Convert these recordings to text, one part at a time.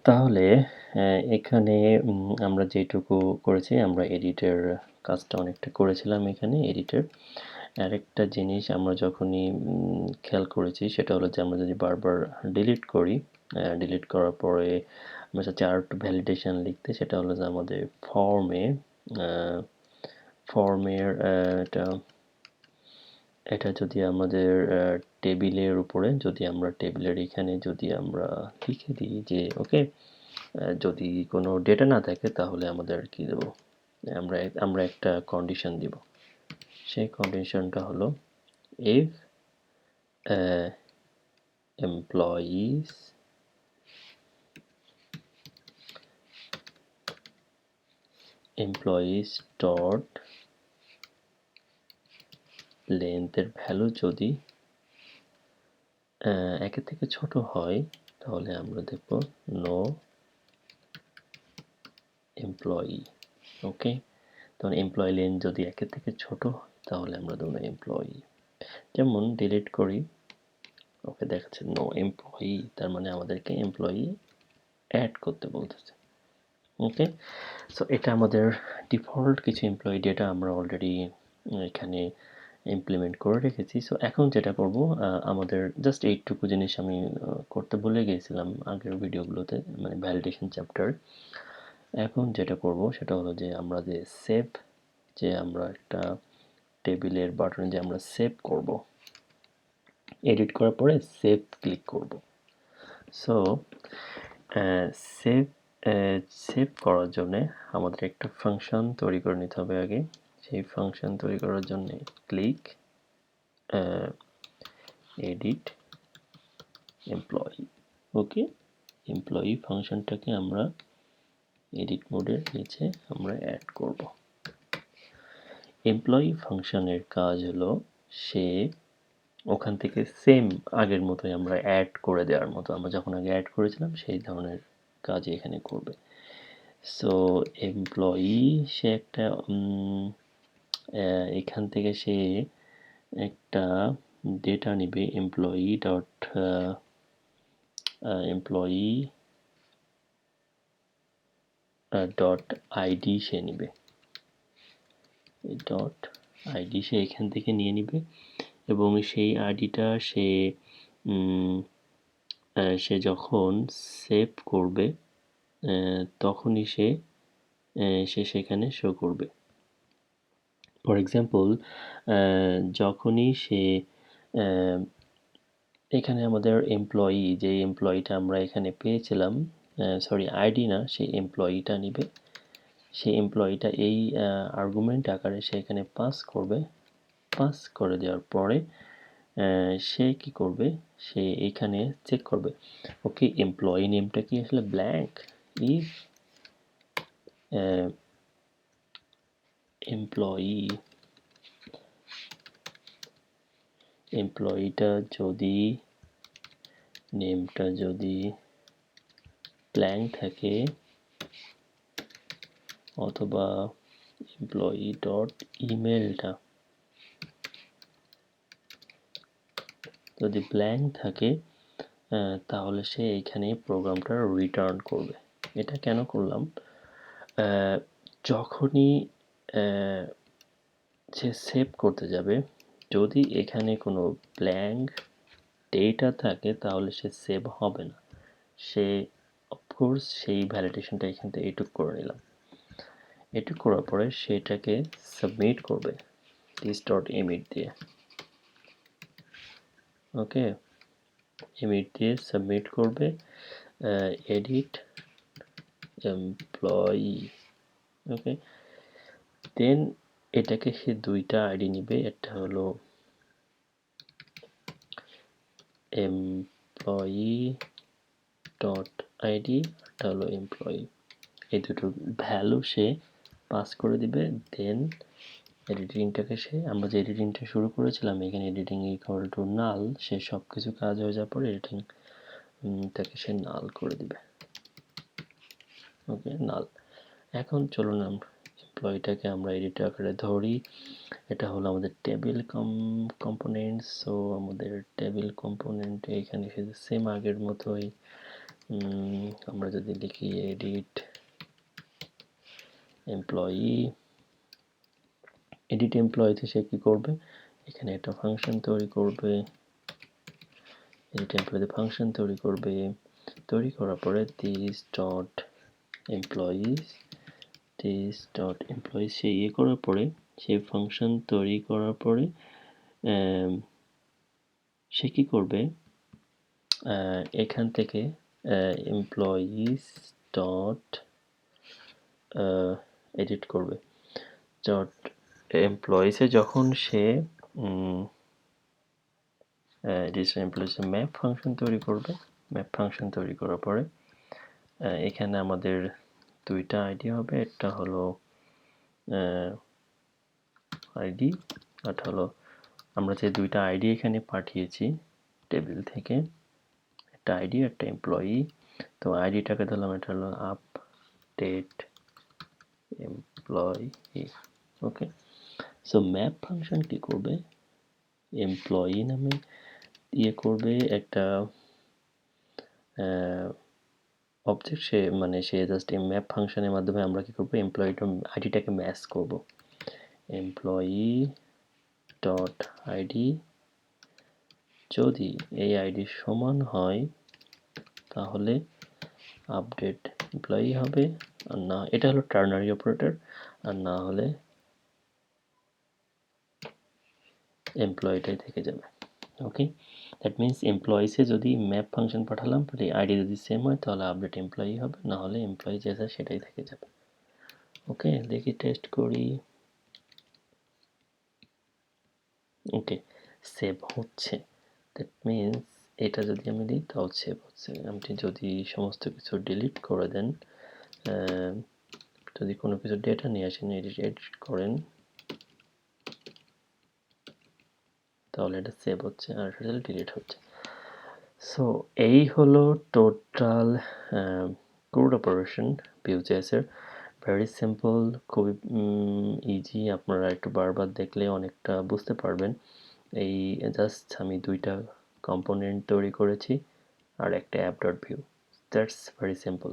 তাহলে এখানে আমরা যেটুকু করেছি, আমরা এডিটের কাজটা অনেকটা করেছিলাম এখানে এডিটের। আরেকটা জিনিস আমরা যখনই খেয়াল করেছি সেটা হলো যে আমরা যদি বারবার ডিলিট করি, ডিলিট করার পরে আমরা চাচ্ছি আর একটু ভ্যালিডেশন লিখতে, সেটা হলো যে আমাদের ফর্মের এটা যদি আমাদের টেবিলের উপরে যদি আমরা টেবিলের এখানে যদি আমরা লিখে দিই যে ওকে, যদি কোনো ডেটা না থাকে তাহলে আমাদের কি দেব, আমরা আমরা একটা কন্ডিশন দিব। সেই কন্ডিশনটা হলো if employees dot length এর ভ্যালু যদি একের থেকে ছোট হয় তাহলে আমরা দেখব নো এমপ্লয়ি। ওকে, তখন এমপ্লয়ি লেন্থ যদি একের থেকে ছোট হয় তাহলে আমরা দেবো এমপ্লয়ি। যেমন ডিলিট করি, ওকে দেখাচ্ছে নো এমপ্লয়ি, তার মানে আমাদেরকে এমপ্লয়ি অ্যাড করতে বলতেছে। ওকে, সো এটা আমাদের ডিফল্ট কিছু এমপ্লয়ি ডেটা আমরা অলরেডি এখানে ইমপ্লিমেন্ট করে রেখেছি। সো এখন যেটা করব, আমাদের জাস্ট এইটুকু জিনিস আমি করতে ভুলে গিয়েছিলাম আগের ভিডিওগুলোতে, মানে ভ্যালিডেশন চ্যাপ্টার। এখন যেটা করব সেটা হলো যে আমরা যে সেভ, যে আমরা একটা টেবিলের বাটনে যে আমরা সেভ করব, এডিট করার পরে সেভ ক্লিক করব। সো সেভ সেভ করার জন্যে আমাদের একটা ফাংশন তৈরি করে নিতে হবে আগে। সেই ফাংশন তৈরি করার জন্য ক্লিক এডিট এমপ্লয়ি। ওকে, এমপ্লয়ি ফাংশনটাকে আমরা এডিট মোডের নিচে আমরা অ্যাড করব। এমপ্লয়ি ফাংশনের কাজ হলো সে ওখান থেকে সেম আগের মতোই আমরা অ্যাড করে দেওয়ার মতো, আমরা যখন আগে অ্যাড করেছিলাম সেই ধরনের কাজ এখানে করবে। সো এমপ্লয়ি সে একটা এখান থেকে সে একটা ডেটা নিবে employee dot employee dot ID সে নিবে, ডট আইডি সে এখান থেকে নিয়ে নিবে এবং সেই আইডিটা সে সে যখন সেভ করবে তখনই সে সেখানে শো করবে। ফর এক্সাম্পল, যখনই সে এখানে আমাদের এমপ্লয়ি, যে এমপ্লয়িটা আমরা এখানে পেয়েছিলাম, সরি আইডি না, সেই এমপ্লয়িটা নিবে। সেই এমপ্লয়িটা এই আর্গুমেন্ট আকারে সে এখানে পাস করবে। পাস করে দেওয়ার পরে সে কি করবে, সে এখানে চেক করবে ওকে এমপ্লয়ি নেমটা কি আসলে ব্ল্যাঙ্ক। ইফ এমপ্লয়ি এমপ্লয়িটা যদি নেমটা যদি ব্ল্যাঙ্ক থাকে অথবা এমপ্লয়ি ডট ইমেলটা যদি ব্ল্যাঙ্ক থাকে তাহলে সে এইখানে প্রোগ্রামটা রিটার্ন করবে। এটা কেন করলাম, যখনই সে সেভ করতে যাবে যদি এখানে কোনো ব্ল্যাঙ্ক ডেটা থাকে তাহলে সে সেভ হবে না। সে অফকোর্স সেই ভ্যালিডেশনটা এখান থেকে এটুক করে নিলাম। এটুক করার পরে সেটাকে সাবমিট করবে দিস ডট এমিট দিয়ে। ওকে, এমিট দিয়ে সাবমিট করবে এডিট এমপ্লয়ি। ওকে, দেন এটাকে সে দুইটা আইডি নিবে, একটা হলো এমপ্লয়ি ডট আইডি, একটা হলো এমপ্লয়ি। এই দুটো ভ্যালু সে পাস করে দিবে। দেন এডিটিংটাকে সে, আমরা যে এডিটিংটা শুরু করেছিলাম এখানে এডিটিং ইকুয়াল টু নাল, সে সব কিছু কাজ হয়ে যাওয়ার পরে এডিটিংটাকে সে নাল করে দিবে। ওকে, নাল। এখন চলুন আমরা এমপ্লয়িটাকে আমরা এডিট আকারে ধরি। এটা হলো আমাদের টেবিল কম্পোনেন্টস। সো আমাদের টেবিল কম্পোনেন্টে এখানে সেম আগের মতোই আমরা যদি লিখি এডিট এমপ্লয়িতে সে কি করবে, এখানে একটা ফাংশন তৈরি করবে, এডিট এমপ্লয়িতে ফাংশন তৈরি করবে, তৈরি করার পরে this.employees সে করার পরে, সেই ফাংশন তৈরি করার পরে সে কি করবে, এখান থেকে এমপ্লয়িজ ডট এডিট করবে, ডট এমপ্লয়িজে যখন সে এমপ্লয়িজ ম্যাপ ফাংশন তৈরি করবে, ম্যাপ ফাংশন তৈরি করার পরে এখানে আমাদের দুইটা আইডি হবে, একটা হলো আইডি, আর হলো আমরা যে দুইটা আইডি এখানে পাঠিয়েছি টেবিল থেকে, একটা আইডি একটা এমপ্লয়ি, তো আইডিটাকে ধরলাম এটা হলো আপডেট এমপ্লয়ি। ওকে, সো ম্যাপ ফাংশন কি করবে, এমপ্লয়ি নামে করবে একটা অবজেক্ট, সে জাস্ট এই ম্যাপ ফাংশনের মাধ্যমে আমরা কি করব, এমপ্লয়িটা আইডিটাকে ম্যাচ করব, এমপ্লয়ি ডট আইডি যদি এই আইডি সমান হয় তাহলে আপডেট এমপ্লয়ি হবে, আর না, এটা হলো টার্নারি অপারেটর, আর না হলে এমপ্লয়িটাই থেকে যাবে। ওকে, দ্যাট মিনস এমপ্লয়িসে যদি ম্যাপ ফাংশন পাঠালাম, আইডি যদি সেম হয় তাহলে আপডেট এমপ্লয়ি হবে, না হলে এমপ্লয়ি যেটা সেটাই থেকে যাবে। ওকে, দেখি টেস্ট করি। ওকে, সেভ হচ্ছে, দ্যাট মিনস এটা যদি আমি দিই তাও সেভ হচ্ছে। আপনি যদি সমস্ত কিছু ডিলিট করে দেন, যদি কোনো কিছু ডেটা নিয়ে আসেন, এডিট করেন, তাহলে এটা সেভ হচ্ছে আর এটা ডিলিট হচ্ছে। সো এই হলো টোটাল ক্রুড অপারেশন Vue.js এর। ভেরি সিম্পল, খুবই ইজি, আপনারা একটু বারবার দেখলে অনেকটা বুঝতে পারবেন। এই জাস্ট আমি দুইটা কম্পোনেন্ট তৈরি করেছি আর একটা app.vue, দ্যাটস ভেরি সিম্পল,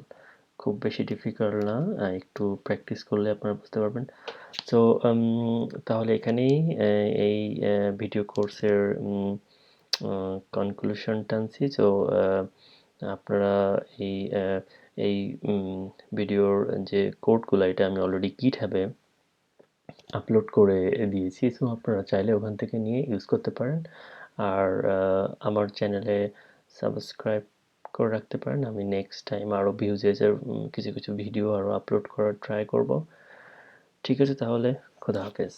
খুব বেশি ডিফিকাল্ট না, একটু প্র্যাকটিস করলে আপনারা বুঝতে পারবেন। সো তাহলে এখানেই এই ভিডিও কোর্সের কনক্লুশন টানছি। সো আপনারা এই ভিডিওর যে কোডগুলো, এটা আমি অলরেডি গিটহাবে আপলোড করে দিয়েছি, সো আপনারা চাইলে ওখান থেকে নিয়ে ইউজ করতে পারেন। আর আমার চ্যানেলে সাবস্ক্রাইব করে রাখতে পারেন, আমি নেক্সট টাইম আরও Vue.js-এর কিছু ভিডিও আরও আপলোড করার ট্রাই করব। ঠিক আছে, তাহলে খোদা হাফেজ।